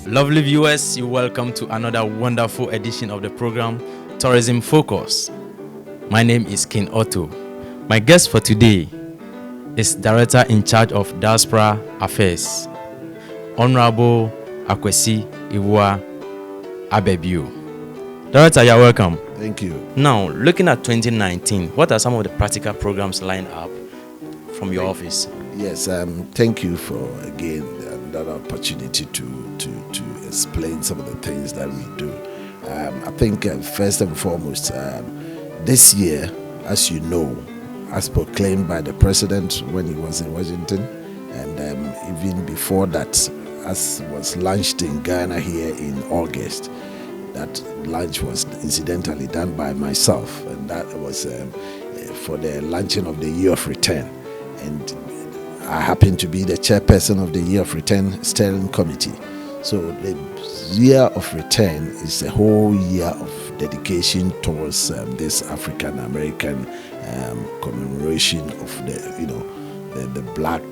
Lovely viewers, you're welcome to another wonderful edition of the program Tourism Focus. My name is King Otto. My guest for today is Director in charge of Diaspora Affairs, Honorable Akwasi Awua Abebio. Director, you're welcome. Thank you. Now, looking at 2019, what are some of the practical programs lined up from your office? Yes, thank you for again that opportunity to explain some of the things that we do. I think first and foremost, this year, as you know, as proclaimed by the president when he was in Washington, and even before that, as was launched in Ghana here in August. That launch was incidentally done by myself, and that was for the launching of the Year of Return. And I happen to be the chairperson of the Year of Return Steering Committee. So the Year of Return is a whole year of dedication towards this African American commemoration of the black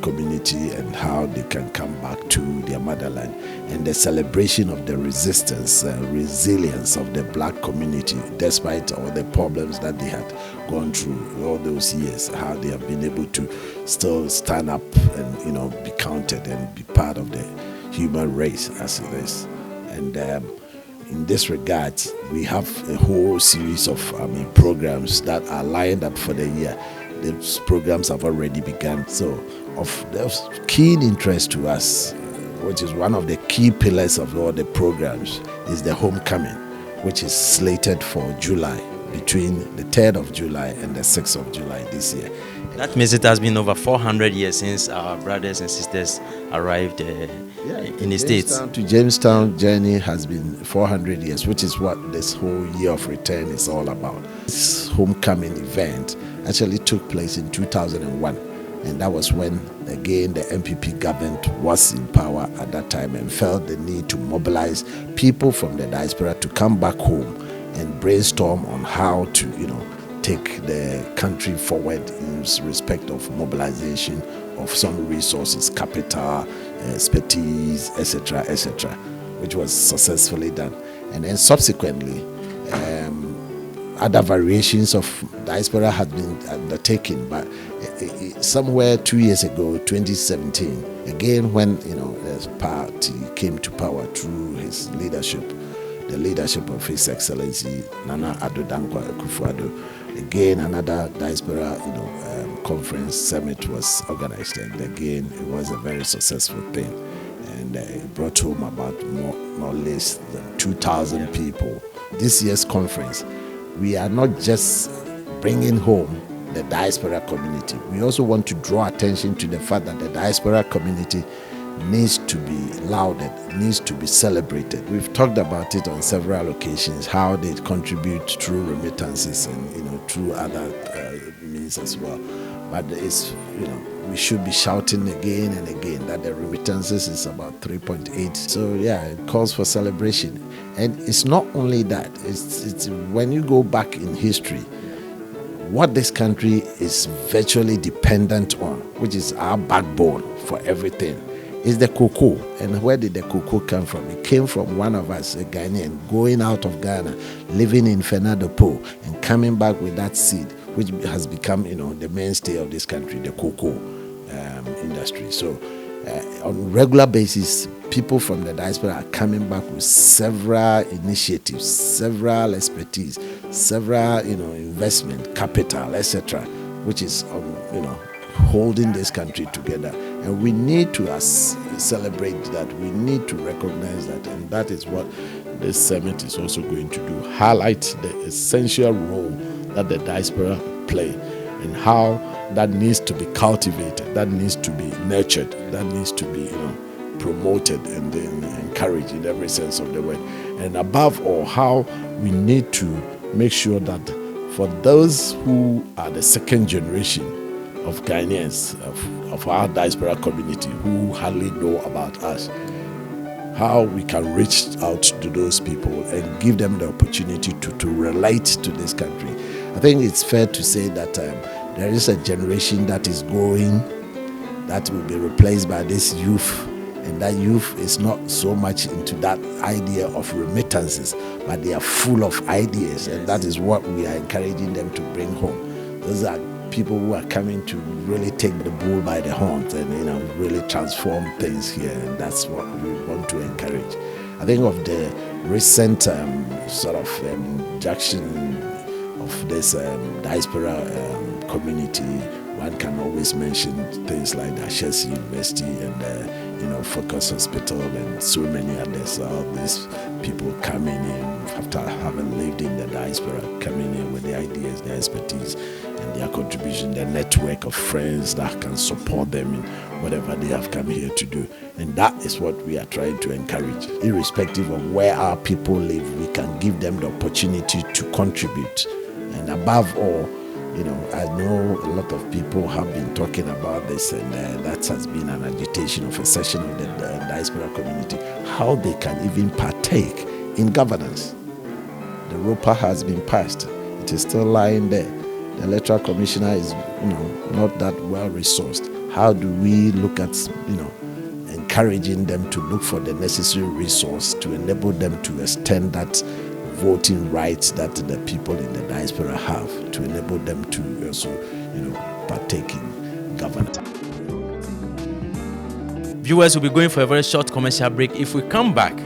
community and how they can come back to their motherland, and the celebration of the resistance, resilience of the black community despite all the problems that they had gone through all those years, how they have been able to still stand up and be counted and be part of the human race as it is. And in this regard, we have a whole series of programs that are lined up for the year. These programs have already begun. So of keen interest to us, which is one of the key pillars of all the programs, is the homecoming, which is slated for July, between the 3rd of July and the 6th of July this year. That means it has been over 400 years since our brothers and sisters arrived in the States. To Jamestown journey has been 400 years, which is what this whole Year of Return is all about. This homecoming event actually took place in 2001, and that was when again the MPP government was in power at that time and felt the need to mobilize people from the diaspora to come back home and brainstorm on how to take the country forward in respect of mobilization of some resources, capital, expertise, etc., which was successfully done. And then subsequently, other variations of diaspora had been undertaken, but somewhere 2 years ago, 2017, again when the party came to power through his leadership, the leadership of His Excellency Nana Addo Dankwa Akufo-Addo, again another diaspora conference summit was organized, and again it was a very successful thing, and it brought home about more or less than 2,000 people. This year's conference, we are not just bringing home the diaspora community. We also want to draw attention to the fact that the diaspora community needs to be lauded, needs to be celebrated. We've talked about it on several occasions, how they contribute through remittances and through other means as well. But it's we should be shouting again and again that the remittances is about 3.8. So yeah, it calls for celebration. And it's not only that, it's when you go back in history, what this country is virtually dependent on, which is our backbone for everything, is the cocoa. And where did the cocoa come from? It came from one of us, a Ghanaian, going out of Ghana, living in Fernando Po, and coming back with that seed, which has become the mainstay of this country, the cocoa industry. So on a regular basis, people from the diaspora are coming back with several initiatives, several expertise, several investment, capital, etc., which is holding this country together. And we need to celebrate that. We need to recognize that, and that is what this summit is also going to do: highlight the essential role that the diaspora play, and how that needs to be cultivated, that needs to be nurtured, that needs to be promoted and then encouraged in every sense of the word. And above all, how we need to make sure that for those who are the second generation of Ghanaians, of our diaspora community, who hardly know about us, how we can reach out to those people and give them the opportunity to relate to this country. I think it's fair to say that there is a generation that is growing that will be replaced by this youth And that youth is not so much into that idea of remittances, but they are full of ideas, and that is what we are encouraging them to bring home. Those are people who are coming to really take the bull by the horns and really transform things here, and that's what we want to encourage. I think of the recent injection of this diaspora community, one can always mention things like the Akwasi University and Focus Hospital and so many others. All these people coming in after having lived in the diaspora, coming in with the ideas, their expertise, and their contribution, their network of friends that can support them in whatever they have come here to do. And that is what we are trying to encourage. Irrespective of where our people live, we can give them the opportunity to contribute. And above all, I know a lot of people have been talking about this, and that has been an agitation of a section of the diaspora community, how they can even partake in governance. The ROPA has been passed. It is still lying there. The electoral commissioner is, not that well resourced. How do we look at, encouraging them to look for the necessary resource to enable them to extend that voting rights that the people in the diaspora have, to enable them to also, partake in governance. Viewers will be going for a very short commercial break. If we come back,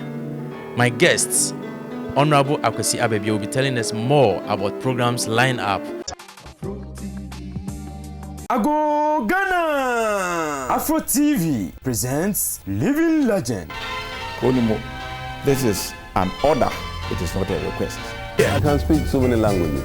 my guests, Honorable Akwasi Abebio, will be telling us more about programs lined up. Ago Ghana! Afro TV presents Living Legend. Konimo, this is an order. It is not a request. I can speak so many languages,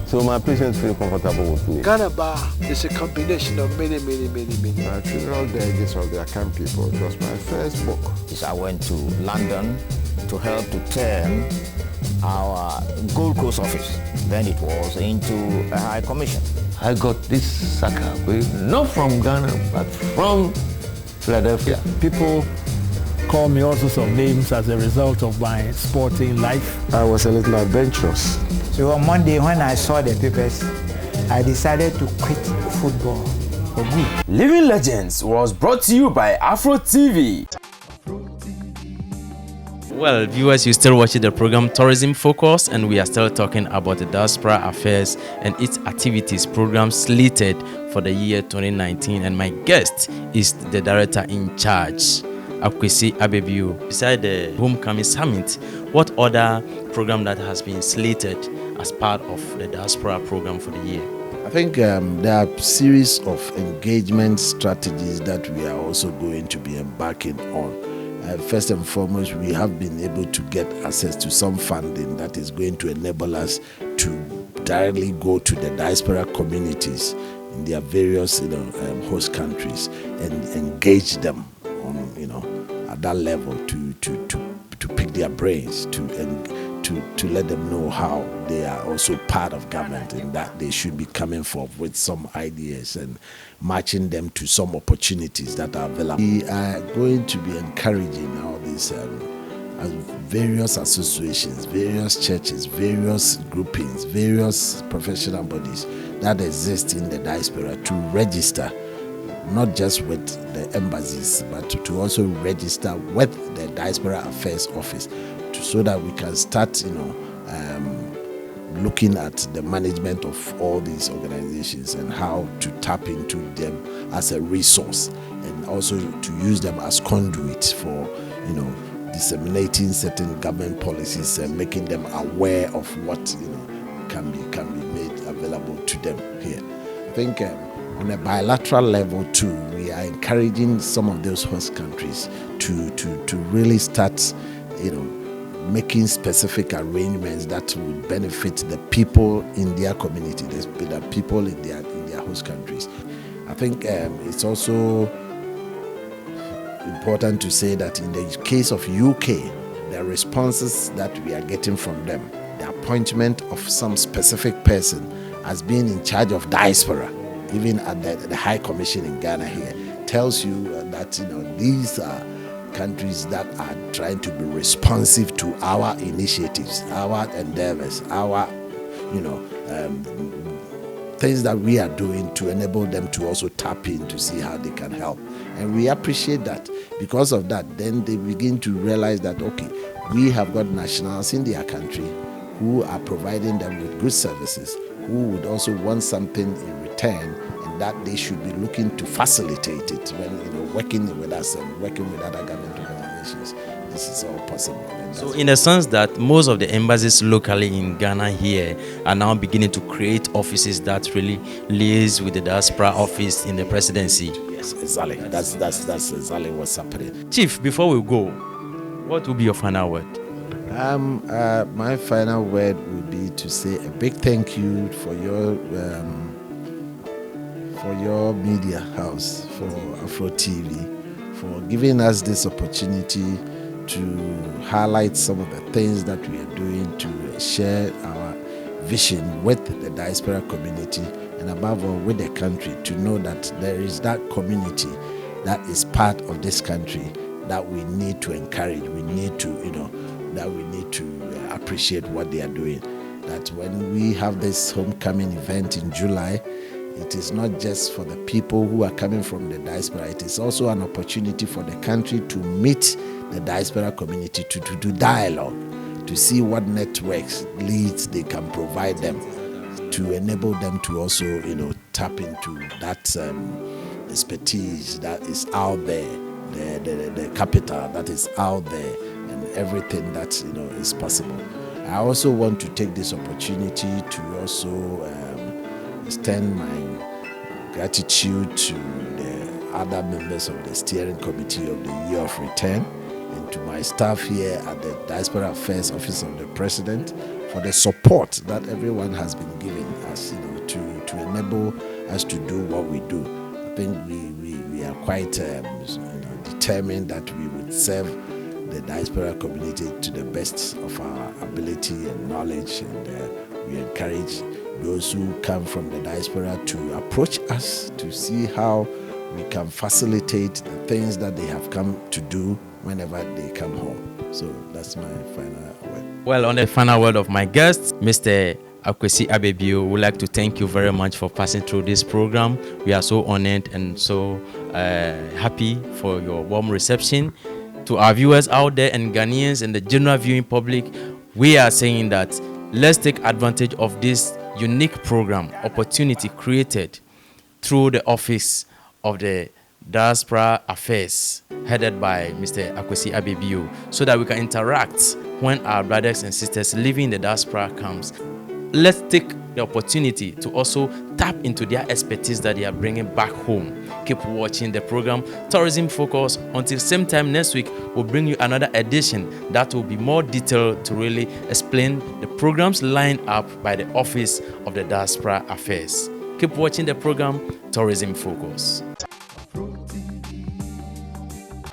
so my patients feel comfortable with me. Ghana Bar is a combination of many. My funeral delegates of the Akan people. It was my first book. I went to London to help to turn our Gold Coast office, then it was into a high commission. I got this sucker, not from Ghana, but from Philadelphia. People call me all sorts of names as a result of my sporting life. I was a little adventurous. So on Monday when I saw the papers, I decided to quit football for good. Living Legends was brought to you by Afro TV. Well, viewers, you're still watching the program Tourism Focus, and we are still talking about the diaspora affairs and its activities program slated for the year 2019. And my guest is the director in charge, Akwasi Abebio. Beside the Homecoming Summit, what other program that has been slated as part of the diaspora program for the year? I think there are a series of engagement strategies that we are also going to be embarking on. First and foremost, we have been able to get access to some funding that is going to enable us to directly go to the diaspora communities in their various host countries and engage them on at that level to pick their brains, to let them know how they are also part of government and that they should be coming forth with some ideas and matching them to some opportunities that are available. We are going to be encouraging all these various associations, various churches, various groupings, various professional bodies that exist in the diaspora to register, not just with the embassies, but to also register with the Diaspora Affairs Office, so that we can start, looking at the management of all these organizations and how to tap into them as a resource, and also to use them as conduits for, disseminating certain government policies and making them aware of what can be made available to them here. I think on a bilateral level too, we are encouraging some of those host countries to really start, making specific arrangements that will benefit the people in their community, the people in their host countries. I think it's also important to say that in the case of UK, the responses that we are getting from them, the appointment of some specific person as being in charge of diaspora, even at the High Commission in Ghana here, tells you that these are countries that are trying to be responsive to our initiatives, our endeavors, our things that we are doing to enable them to also tap in to see how they can help. And we appreciate that. Because of that, then they begin to realize that, okay, we have got nationals in their country who are providing them with good services, who would also want something in return, and that they should be looking to facilitate it when working with us and working with other government organizations. This is all possible. So in a sense that most of the embassies locally in Ghana here are now beginning to create offices that really liaise with the diaspora office in the presidency. Yes, exactly. That's exactly what's happening. Chief, before we go, what will be your final word? My final word would be to say a big thank you for your media house, for Afro TV, for giving us this opportunity to highlight some of the things that we are doing to share our vision with the diaspora community, and above all with the country, to know that there is that community that is part of this country that we need to encourage. We need to, appreciate what they are doing. That when we have this homecoming event in July, it is not just for the people who are coming from the diaspora. It is also an opportunity for the country to meet the diaspora community, to do dialogue, to see what networks, leads they can provide them, to enable them to also, tap into that expertise that is out there, the capital that is out there, and everything that is possible. I also want to take this opportunity to also extend my gratitude to the other members of the steering committee of the Year of Return, and to my staff here at the Diaspora Affairs Office of the President for the support that everyone has been giving us, to enable us to do what we do. I think we are quite determined that we would serve the diaspora community to the best of our ability and knowledge, and we encourage those who come from the diaspora to approach us to see how we can facilitate the things that they have come to do whenever they come home. So that's my final word. Well, on the final word of my guest, Mr. Akwasi Abebio, would like to thank you very much for passing through this program. We are so honored and so happy for your warm reception. To our viewers out there and Ghanaians and the general viewing public, we are saying that let's take advantage of this unique program opportunity created through the office of the Diaspora Affairs headed by Mr. Akwasi Abebio, so that we can interact when our brothers and sisters living in the diaspora comes. Let's take the opportunity to also tap into their expertise that they are bringing back home. Keep watching the program Tourism Focus. Until same time next week, we'll bring you another edition that will be more detailed to really explain the programs lined up by the Office of the Diaspora Affairs. Keep watching the program Tourism Focus.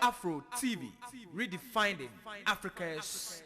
Afro TV, redefining Africa's